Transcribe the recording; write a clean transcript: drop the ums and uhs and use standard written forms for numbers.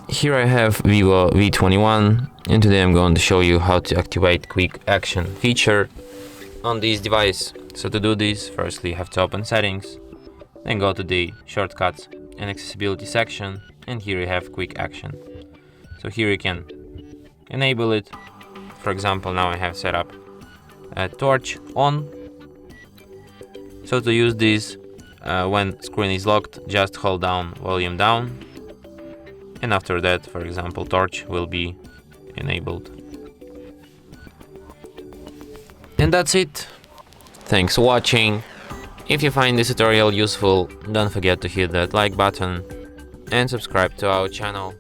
Here I have VIVO V21, and today I'm going to show you how to activate quick action feature on this device. So to do this, firstly you have to open settings, then go to the shortcuts and accessibility section, and here you have quick action. So here you can enable it. For example, now I have set up a torch on. So to use this, when screen is locked, just hold down volume down, and after that, for example, torch will be enabled. And that's it. Thanks for watching. If you find this tutorial useful, don't forget to hit that like button and subscribe to our channel.